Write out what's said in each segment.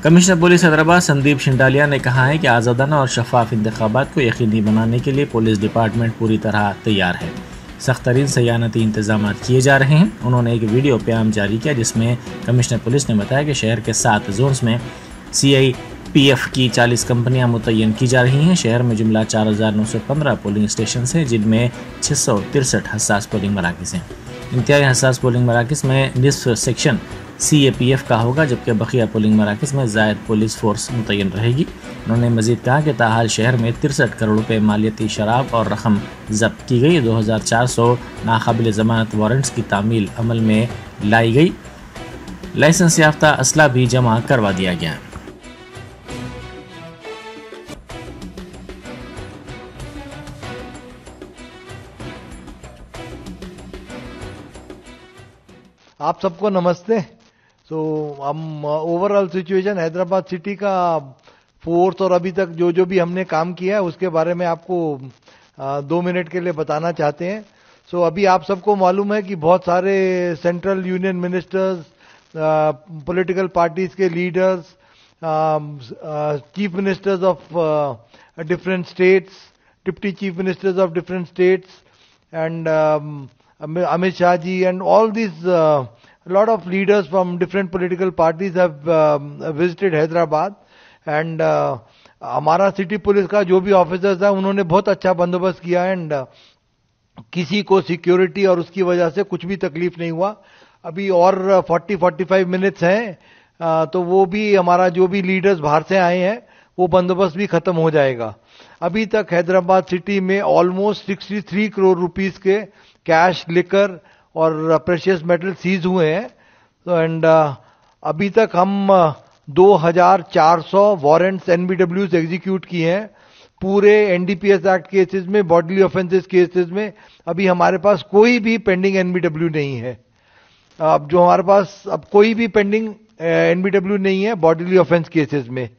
Commissioner police Hyderabad Sandeep शिंडालिया ने कहा है कि आज़ादाना और शफाफ इंतखाबात को यकीनी बनाने के लिए पुलिस डिपार्टमेंट पूरी तरह तैयार है। सख्त तरीन सयानती इंतजाम किए जा रहे हैं। उन्होंने एक वीडियो प्याम जारी किया जिसमें कमिश्नर पुलिस ने बताया कि शहर के 7 जोन्स में CIPF की 40 कंपनियां मुतय्यन की जा रही हैं। शहर में जुमला 4915 पोलिंग स्टेशन हैं, जिनमें 663 हसास पोलिंग मराकज़ हैं। इंतहाई हसास पोलिंग मराकज़ में निस्फ सेक्शन CAPF का होगा, जबकि बकिया पोलिंग मराकज़ में ज़ायद पुलिस फोर्स मुतय्यन रहेगी। उन्होंने मज़ीद कहा कि ताहाल शहर में 63 करोड़ रुपये मालियती शराब और रकम जब्त की गई। 2400 नाकाबिल ज़मानत वारंट्स की तामील अमल में लाई गई। लाइसेंस याफ्ता असला भी जमा करवा दिया गया। आप सबको नमस्ते। हम ओवरऑल सिचुएशन हैदराबाद सिटी का फोर्स और अभी तक जो भी हमने काम किया है उसके बारे में आपको 2 मिनट के लिए बताना चाहते हैं। अभी आप सबको मालूम है कि बहुत सारे central union ministers, political parties के leaders, chief ministers of different states, deputy chief ministers of different states and Amit Shah ji and all these lot of leaders from different political parties have visited Hyderabad and हमारा city police का जो भी officers है उन्होंने बहुत अच्छा बंदोबस्त किया एंड किसी को सिक्योरिटी और उसकी वजह से कुछ भी तकलीफ नहीं हुआ। अभी और 40-45 मिनट्स हैं तो वो भी हमारा जो भी लीडर्स बाहर से आए हैं वो बंदोबस्त भी खत्म हो जाएगा। अभी तक हैदराबाद सिटी में ऑलमोस्ट 63 करोड़ रुपीस के कैश, लिकर और प्रेशियस मेटल सीज हुए हैं। तो एंड अभी तक हम 2400 वारंट्स NBWs एग्जीक्यूट किए हैं। पूरे NDPS एक्ट केसेस में, बॉडीली ऑफेंसेस केसेस में अभी हमारे पास कोई भी पेंडिंग NBW नहीं है। अब जो हमारे पास अब कोई भी पेंडिंग NBW नहीं है बॉडीली ऑफेंस केसेस में।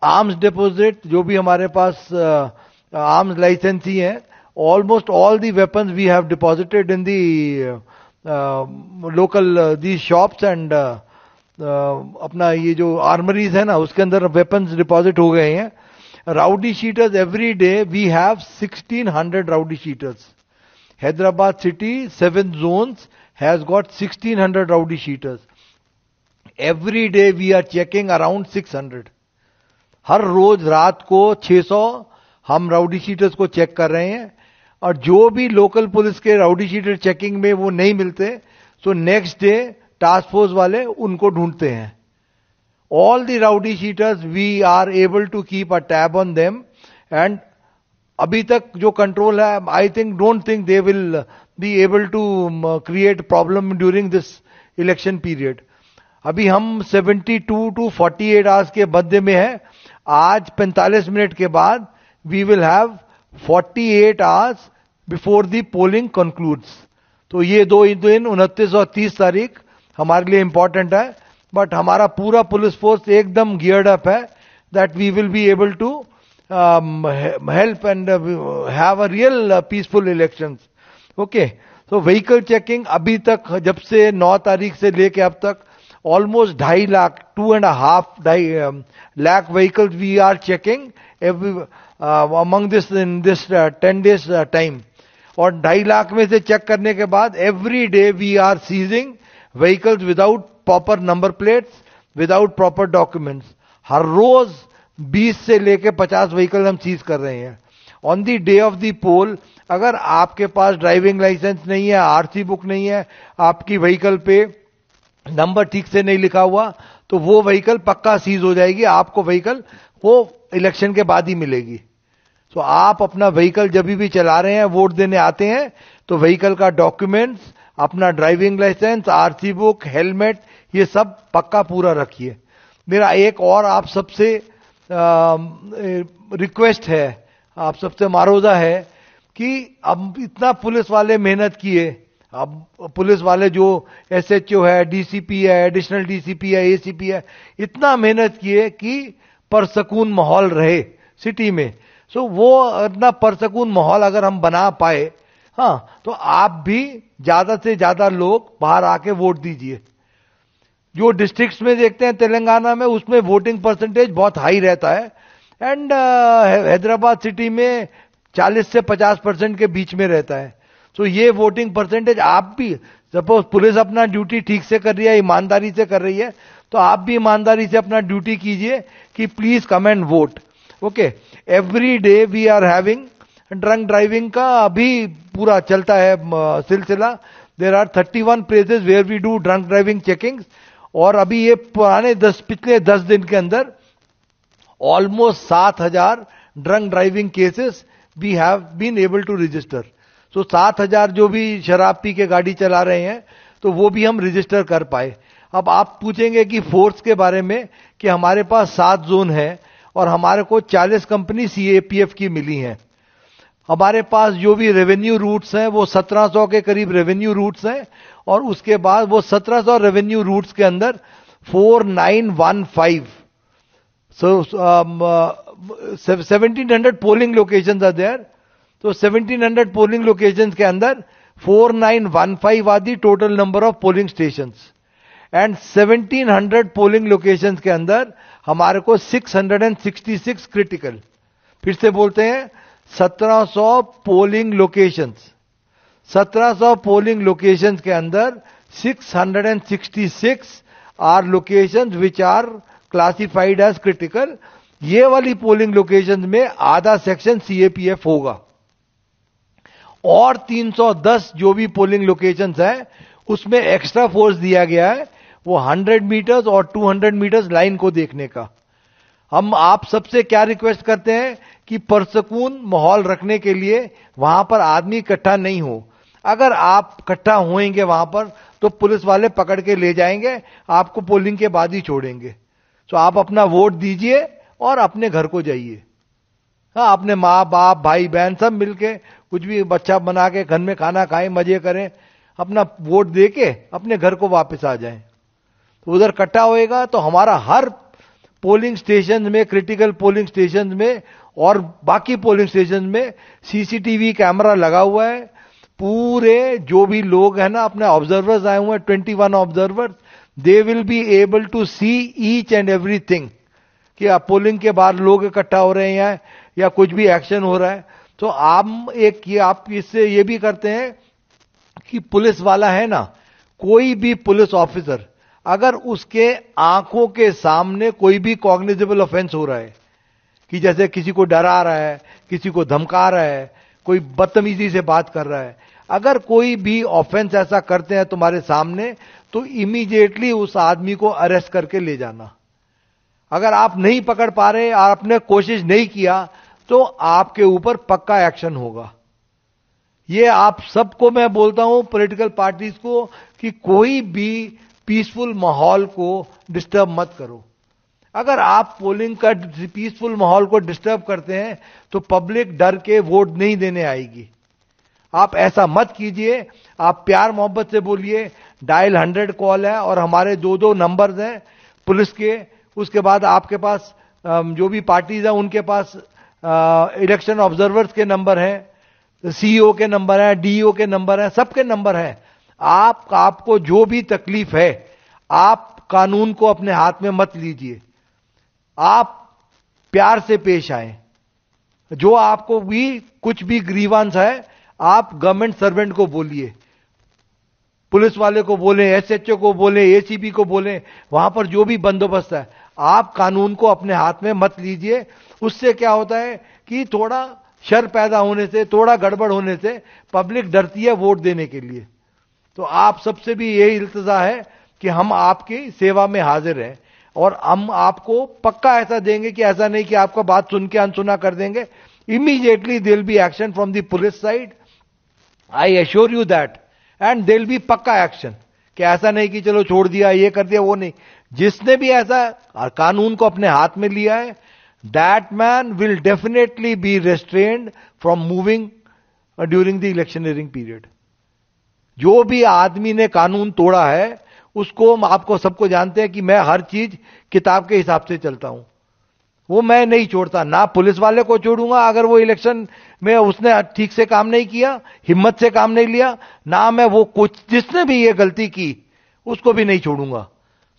आर्म्स डिपॉजिट जो भी हमारे पास आर्म्स लाइसेंस ही है, almost all the weapons we have deposited in the local these shops and अपना ये जो आर्मरीज है ना उसके अंदर वेपन्स डिपॉजिट हो गए हैं। Rowdy sheeters every day we have 1600 rowdy sheeters. Hyderabad city 7 zones has got 1600 rowdy sheeters. Every day we are checking around 600। हर रोज रात को 600 हम राउडी शीटर्स को चेक कर रहे हैं और जो भी लोकल पुलिस के राउडी शीटर चेकिंग में वो नहीं मिलते तो नेक्स्ट डे टास्क फोर्स वाले उनको ढूंढते हैं। All the rowdy sheeters we are able to keep a tab on them and अभी तक जो कंट्रोल है I don't think they will be able to create problem during this election period. अभी हम 72 to 48 आवर्स के मध्य में है। आज 45 मिनट के बाद we will have 48 hours before the polling concludes। तो ये 2 दिन 29 और 30 तारीख हमारे लिए इंपॉर्टेंट है। बट हमारा पूरा पुलिस फोर्स एकदम गियर्ड अप है that we will be able to help and have a real peaceful elections. Okay, तो व्हीकल चेकिंग अभी तक जब से 9 तारीख से लेके अब तक almost 2.5 lakh 2.5 lakh vehicles we are checking every among this in this 10 days time। और 2.5 लाख में से चेक करने के बाद every day we are seizing vehicles without proper number plates, without proper documents. हर रोज 20 से लेके 50 व्हीकल हम सीज कर रहे हैं। On the day of the poll अगर आपके पास ड्राइविंग लाइसेंस नहीं है, RC बुक नहीं है, आपकी व्हीकल पे नंबर ठीक से नहीं लिखा हुआ तो वो व्हीकल पक्का सीज हो जाएगी। आपको व्हीकल वो इलेक्शन के बाद ही मिलेगी। तो आप अपना व्हीकल जब भी चला रहे हैं, वोट देने आते हैं तो व्हीकल का डॉक्यूमेंट्स, अपना driving licence, RC book, helmet, ये सब पक्का पूरा रखिए। मेरा एक और आप सबसे रिक्वेस्ट है, आप सबसे मारोजा है कि अब इतना पुलिस वाले मेहनत किए, अब पुलिस वाले जो SHO है, DCP है, एडिशनल DCP है, ACP है, इतना मेहनत किए कि परसकून माहौल रहे सिटी में। सो वो इतना परसकून माहौल अगर हम बना पाए, हाँ, तो आप भी ज्यादा से ज्यादा लोग बाहर आके वोट दीजिए। जो डिस्ट्रिक्ट्स में देखते हैं तेलंगाना में, उसमें वोटिंग परसेंटेज बहुत हाई रहता है, एंड हैदराबाद सिटी में 40 से 50% के बीच में रहता है। तो ये वोटिंग परसेंटेज, आप भी सपोज पुलिस अपना ड्यूटी ठीक से कर रही है, ईमानदारी से कर रही है, तो आप भी ईमानदारी से अपना ड्यूटी कीजिए कि please come and vote. Okay, every day we are having drunk driving का अभी पूरा चलता है सिलसिला। There are 31 places where we do drunk driving checking, और अभी ये पिछले 10 दिन के अंदर almost 7,000 drunk driving cases we have been able to register. तो 7,000 जो भी शराब पी के गाड़ी चला रहे हैं, तो वो भी हम रजिस्टर कर पाए। अब आप पूछेंगे कि फोर्स के बारे में, कि हमारे पास 7 जोन है और हमारे को 40 कंपनी CAPF की मिली हैं। हमारे पास जो भी रेवेन्यू रूट्स हैं वो 1700 के करीब रेवेन्यू रूट्स हैं, और उसके बाद वो 1700 रेवेन्यू रूट्स के अंदर 4915 1700 पोलिंग लोकेशंस आर देयर। तो 1700 पोलिंग लोकेशंस के अंदर 4915 are the total number of polling stations, and 1700 polling locations के अंदर हमारे को 666 क्रिटिकल, फिर से बोलते हैं 1700 पोलिंग लोकेशंस, 1700 पोलिंग लोकेशंस के अंदर 666 are locations which are classified as critical. ये वाली पोलिंग लोकेशंस में आधा सेक्शन CAPF होगा, और 310 जो भी पोलिंग लोकेशंस है उसमें एक्स्ट्रा फोर्स दिया गया है, वो 100 मीटर्स और 200 मीटर्स लाइन को देखने का। हम आप सबसे क्या रिक्वेस्ट करते हैं कि पुरसकून माहौल रखने के लिए वहां पर आदमी इकट्ठा नहीं हो। अगर आप इकट्ठा होएंगे वहां पर, तो पुलिस वाले पकड़ के ले जाएंगे, आपको पोलिंग के बाद ही छोड़ेंगे। तो आप अपना वोट दीजिए और अपने घर को जाइए। हाँ, अपने माँ बाप भाई बहन सब मिलके कुछ भी बच्चा बना के घर में खाना खाएं, मजे करें, अपना वोट दे के अपने घर को वापस आ जाएं। तो उधर इकट्ठा होएगा तो हमारा हर पोलिंग स्टेशन में, क्रिटिकल पोलिंग स्टेशन में और बाकी पोलिंग स्टेशन में CCTV कैमरा लगा हुआ है। पूरे जो भी लोग हैं ना, अपने ऑब्जर्वर्स आए हुए हैं, 21 observers, they will be able to see each and everything, कि आप पोलिंग के बाद लोग इकट्ठा हो रहे हैं या कुछ भी एक्शन हो रहा है। तो आप इससे ये भी करते हैं कि पुलिस वाला है ना, कोई भी पुलिस ऑफिसर, अगर उसके आंखों के सामने कोई भी कॉग्निजेबल ऑफेंस हो रहा है, कि जैसे किसी को डरा रहा है, किसी को धमका रहा है, कोई बदतमीजी से बात कर रहा है, अगर कोई भी ऑफेंस ऐसा करते हैं तुम्हारे सामने, तो इमीडिएटली उस आदमी को अरेस्ट करके ले जाना। अगर आप नहीं पकड़ पा रहे और आपने कोशिश नहीं किया, तो आपके ऊपर पक्का एक्शन होगा। ये आप सबको मैं बोलता हूं, पॉलिटिकल पार्टीज को, कि कोई भी पीसफुल माहौल को डिस्टर्ब मत करो। अगर आप पोलिंग का पीसफुल माहौल को डिस्टर्ब करते हैं, तो पब्लिक डर के वोट नहीं देने आएगी। आप ऐसा मत कीजिए। आप प्यार मोहब्बत से बोलिए। डायल 100 कॉल है, और हमारे 2 नंबर्स हैं पुलिस के। उसके बाद आपके पास जो भी पार्टीज हैं उनके पास इलेक्शन ऑब्जर्वर्स के नंबर हैं, CEO के नंबर हैं, DO के नंबर हैं, सबके नंबर हैं। आपको जो भी तकलीफ है, आप कानून को अपने हाथ में मत लीजिए। आप प्यार से पेश आए। जो आपको भी कुछ भी ग्रीवांस है, आप गवर्नमेंट सर्वेंट को बोलिए, पुलिस वाले को बोले, SHO को बोले, ACP को बोले, वहां पर जो भी बंदोबस्त है, आप कानून को अपने हाथ में मत लीजिए। उससे क्या होता है कि थोड़ा शर पैदा होने से, थोड़ा गड़बड़ होने से पब्लिक डरती है वोट देने के लिए। तो आप सबसे भी यही इल्तिजा है कि हम आपकी सेवा में हाजिर हैं, और हम आपको पक्का ऐसा देंगे कि ऐसा नहीं कि आपका बात सुन के अनसुना कर देंगे। Immediately there will be action from the police side, I assure you that, and there will be पक्का एक्शन। कि ऐसा नहीं कि चलो छोड़ दिया, ये कर दिया, वो नहीं। जिसने भी ऐसा कानून को अपने हाथ में लिया है, that man will definitely be restrained from moving during the electioneering period. जो भी आदमी ने कानून तोड़ा है, उसको, आपको सबको जानते हैं कि मैं हर चीज किताब के हिसाब से चलता हूं, वो मैं नहीं छोड़ता। ना पुलिस वाले को छोड़ूंगा अगर वो इलेक्शन में उसने ठीक से काम नहीं किया, हिम्मत से काम नहीं लिया, ना मैं वो कुछ जिसने भी ये गलती की उसको भी नहीं छोड़ूंगा।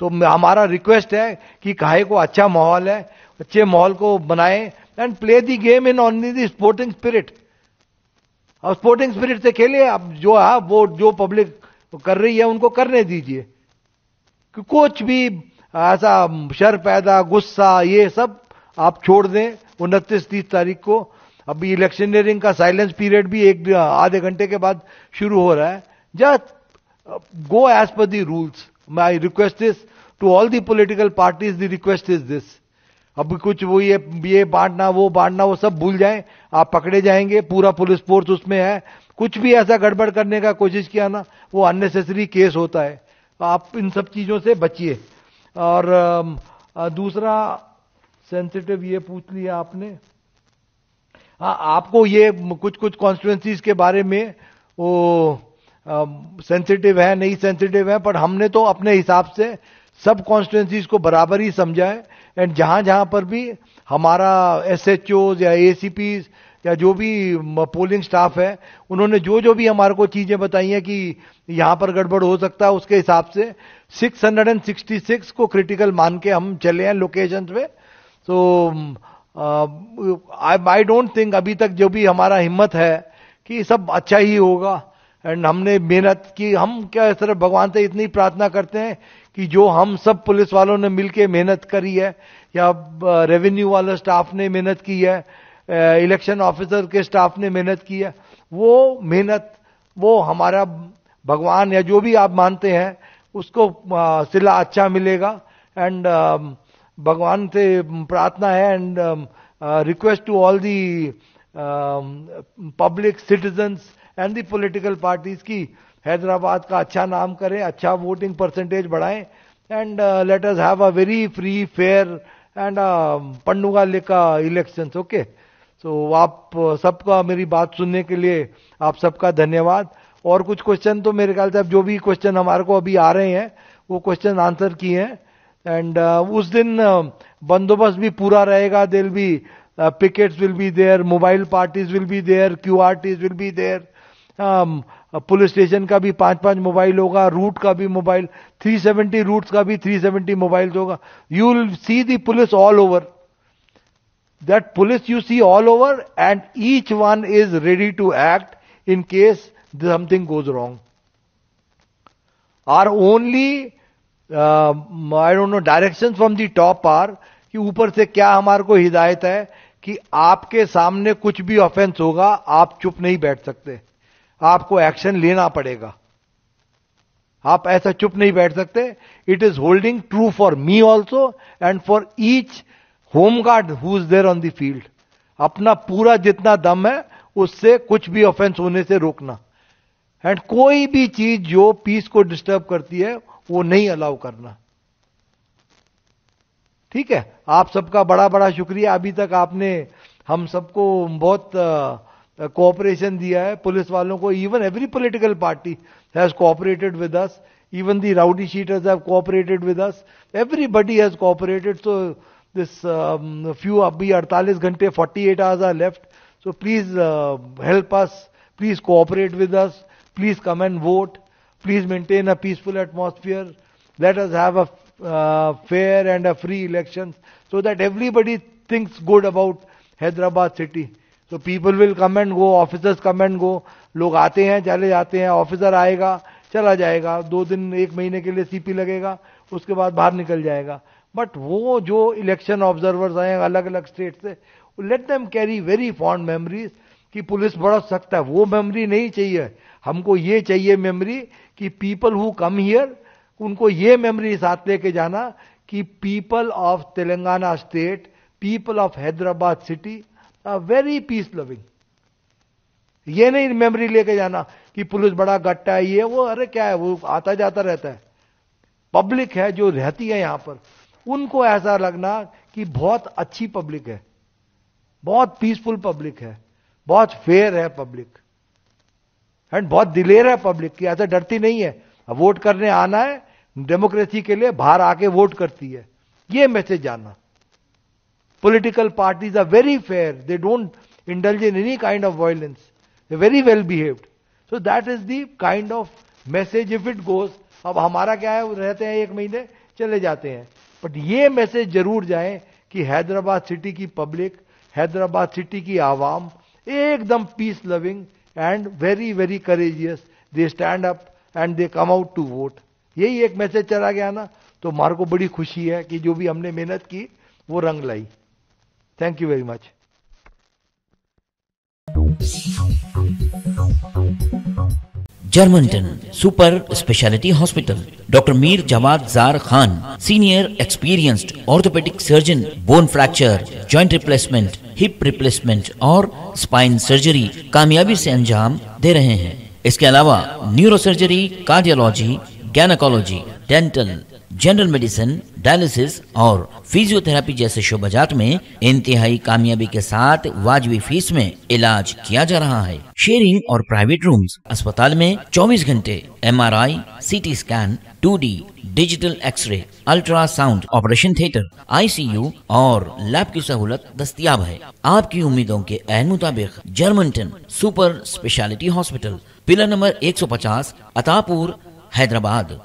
तो हमारा रिक्वेस्ट है कि काहे को अच्छा माहौल है, अच्छे माहौल को बनाए and play the game in only the sporting spirit. अब स्पोर्टिंग स्पिरिट से खेलिए। अब जो है वो जो पब्लिक कर रही है उनको करने दीजिए, कि कुछ भी ऐसा शर पैदा, गुस्सा, ये सब आप छोड़ दें 29-30 तारीख को। अभी इलेक्शनियरिंग का साइलेंस पीरियड भी एक आधे घंटे के बाद शुरू हो रहा है। Just go as per the rules. My request is to all the political parties, the request is this. अब कुछ वो ये बांटना वो सब भूल जाएं, आप पकड़े जाएंगे, पूरा पुलिस फोर्स उसमें है। कुछ भी ऐसा गड़बड़ करने का कोशिश किया ना, वो अननेसेसरी केस होता है। आप इन सब चीजों से बचिए। और दूसरा सेंसिटिव ये पूछ लिया आपने, हाँ, आपको ये कुछ कॉन्स्टिट्यूएंसीज के बारे में वो सेंसिटिव है नहीं सेंसिटिव है, पर हमने तो अपने हिसाब से सब कॉन्स्टिट्यूएंसीज को बराबर ही समझा है। एंड जहां जहां पर भी हमारा एसएचओज या एसीपीज या जो भी पोलिंग स्टाफ है, उन्होंने जो भी हमारे को चीजें बताई हैं कि यहां पर गड़बड़ हो सकता है, उसके हिसाब से 666 को क्रिटिकल मान के हम चले हैं लोकेशन पे। तो आई डोंट थिंक अभी तक जो भी हमारा हिम्मत है कि सब अच्छा ही होगा। एंड हमने मेहनत की, हम क्या सिर्फ भगवान से इतनी प्रार्थना करते हैं कि जो हम सब पुलिस वालों ने मिलके मेहनत करी है, या रेवेन्यू वाला स्टाफ ने मेहनत की है, इलेक्शन ऑफिसर के स्टाफ ने मेहनत की है, वो मेहनत वो हमारा भगवान या जो भी आप मानते हैं उसको सिला अच्छा मिलेगा। एंड भगवान से प्रार्थना है and request to all the public citizens and the political parties की हैदराबाद का अच्छा नाम करें, अच्छा वोटिंग परसेंटेज बढ़ाएं and let us have a very free fair and पंडुगा लेका इलेक्शंस। ओके, सो आप सबका मेरी बात सुनने के लिए आप सबका धन्यवाद। और कुछ क्वेश्चन तो मेरे ख्याल से अब जो भी क्वेश्चन हमारे को अभी आ रहे हैं वो क्वेश्चन आंसर किए हैं। एंड उस दिन बंदोबस्त भी पूरा रहेगा। There will be pickets will be there, mobile parties will be there, QRTs will be there, police station का भी 5-5 मोबाइल होगा, रूट का भी मोबाइल, 370 रूट्स का भी 370 मोबाइल्स होगा। You will see the police all over, that police you see all over and each one is ready to act in case something goes wrong. Or only I don't know direction from the top or कि ऊपर से क्या हमारे को हिदायत है कि आपके सामने कुछ भी ऑफेंस होगा, आप चुप नहीं बैठ सकते, आपको एक्शन लेना पड़ेगा। आप ऐसा चुप नहीं बैठ सकते। It is holding true for me also and for each home guard who is there on the field. अपना पूरा जितना दम है उससे कुछ भी ऑफेंस होने से रोकना। एंड कोई भी चीज जो पीस को डिस्टर्ब करती है वो नहीं अलाउ करना। ठीक है, आप सबका बड़ा बड़ा शुक्रिया। अभी तक आपने हम सबको बहुत कोऑपरेशन दिया है, पुलिस वालों को। Even every political party has cooperated with us, even the rowdy sheeters have cooperated with us, everybody has cooperated. So this few अभी 48 घंटे 48 hours are left, so please help us, please cooperate with us, please come and vote, please maintain a peaceful atmosphere, let us have a fair and a free elections so that everybody thinks good about Hyderabad city. So people will come and go, officers come and go, लोग आते हैं चले जाते हैं, officer आएगा चला जाएगा, 2 दिन 1 महीने के लिए सीपी लगेगा, उसके बाद बाहर निकल जाएगा। बट वो जो इलेक्शन ऑब्जर्वर्स आए अलग अलग स्टेट से, let them carry very fond memories कि पुलिस बड़ा सख्त है। वो मेमोरी नहीं चाहिए हमको, ये चाहिए मेमोरी कि पीपल हु कम हियर, उनको ये मेमोरी साथ लेके जाना कि people of Telangana state, people of Hyderabad city are very peace loving. ये नहीं मेमोरी लेके जाना कि पुलिस बड़ा गट्टा है, ये वो, अरे क्या है, वो आता जाता रहता है। पब्लिक है जो रहती है यहां पर, उनको ऐसा लगना कि बहुत अच्छी पब्लिक है, बहुत पीसफुल पब्लिक है, बहुत फेयर है पब्लिक, एंड बहुत दिलेर है पब्लिक की, ऐसा डरती नहीं है। वोट करने आना है डेमोक्रेसी के लिए, बाहर आके वोट करती है, ये मैसेज आना। Political parties are very fair, they don't indulge in any kind of violence, they very well behaved. So that is the kind of message if it goes. अब हमारा क्या है, रहते हैं 1 महीने, चले जाते हैं। बट ये मैसेज जरूर जाए कि हैदराबाद सिटी की पब्लिक, हैदराबाद सिटी की आवाम एकदम peace loving and very very courageous, they stand up and they come out to vote. यही एक मैसेज चला गया ना, तो मार को बड़ी खुशी है कि जो भी हमने मेहनत की वो रंग लाई। Thank you very much. जर्मनटन super speciality hospital, doctor Mir Jawad Zar Khan, senior experienced orthopaedic surgeon, bone fracture, joint replacement, hip replacement और स्पाइन सर्जरी कामयाबी से अंजाम दे रहे हैं। इसके अलावा neuro surgery, cardiology, gynaecology, dental, general medicine, dialysis और फिजियोथेरेपी जैसे शोबाजात में इंतहाई कामयाबी के साथ वाजबी फीस में इलाज किया जा रहा है। शेयरिंग और प्राइवेट रूम्स, अस्पताल में 24 घंटे MRI, CT scan, 2D digital x ray, ultrasound, operation theatre, ICU और लैब की सहूलत दस्तयाब है। आपकी उम्मीदों के ऐन मुताबिक Germanten super speciality hospital, pillar number 150, Attapur, Hyderabad.